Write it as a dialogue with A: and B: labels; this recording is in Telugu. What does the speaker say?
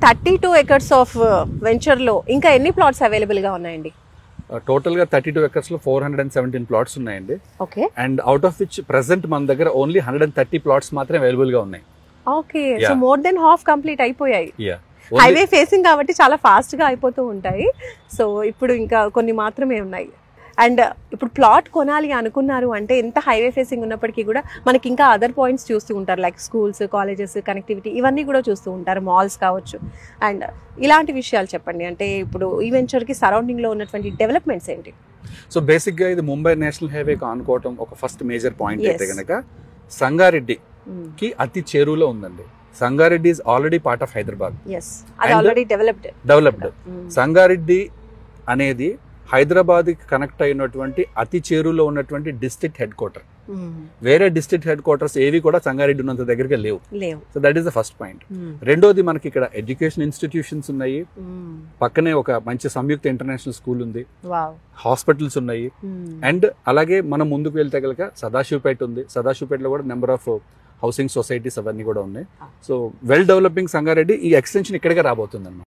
A: 32 acres ఆఫ్ వెంచర్ లో ఇంకా ఎన్ని ప్లాట్స్ అవైలబుల్ గా ఉన్నాయండి?
B: టోటల్ గా 32 acres లో 417 ప్లాట్స్ ఉన్నాయండి.
A: Okay.
B: And out of which present మన దగ్గర ఓన్లీ 130 ప్లాట్స్ మాత్రమే అవైలబుల్ గా ఉన్నాయి.
A: Okay, so more than half complete అయిపోయాయి. హైవే ఫేసింగ్ కాబట్టి చాలా ఫాస్ట్ గా అయిపోతూ ఉంటాయి. సో ఇప్పుడు ఇంకా కొన్ని మాత్రమే ఉన్నాయి. అండ్ ఇప్పుడు ప్లాట్ కొనాలి అనుకున్నారు అంటే ఎంత హైవే ఫేసింగ్ ఉన్నప్పటికీ కూడా మనకి ఇంకా అదర్ పాయింట్స్ చూస్తూ ఉంటారు, లైక్ స్కూల్స్, కాలేజెస్, కనెక్టివిటీ ఇవన్నీ కూడా చూస్తూ ఉంటారు, మాల్స్ కావచ్చు. అండ్ ఇలాంటి విషయాలు చెప్పండి, అంటే ఇప్పుడు ఈ వెంచర్కి సరౌండింగ్లో ఉన్నటువంటి డెవలప్మెంట్స్ ఏంటి?
B: సో బేసిక్గా ఇది ముంబై నేషనల్ హైవేకి ఆనుకోవటం ఒక ఫస్ట్ మేజర్ పాయింట్ అయితే కనుక సంగారెడ్డికి అతి చేరువలో ఉందండి. Sangareddy is already part of Hyderabad. Developed. Sangareddy అనేది హైదరాబాద్ కి కనెక్ట్ అయినటువంటి అతి చేరులో ఉన్నటువంటి డిస్ట్రిక్ట్ హెడ్ క్వార్టర్. వేరే డిస్ట్రిక్ట్ హెడ్ క్వార్టర్స్ ఏవి కూడా సంగారెడ్డి ఉన్నంత దగ్గరగా లేవు. So that is the first point. రెండోది మనకి ఇక్కడ ఎడ్యుకేషన్ ఇన్స్టిట్యూషన్స్ ఉన్నాయి, పక్కనే ఒక మంచి సంయుక్త ఇంటర్నేషనల్ స్కూల్ ఉంది, హాస్పిటల్స్ ఉన్నాయి. అండ్ అలాగే మనం ముందుకు వెళ్తే కనుక సదాశివపేట ఉంది. సదాశివపేటలో కూడా నెంబర్ ఆఫ్ హౌసింగ్ సొసైటీస్ అవన్నీ కూడా ఉన్నాయి. So well developing Sangareddy. ఈ ఎక్స్టెన్షన్ ఇక్కడికే రాబోతుంది అన్నమాట.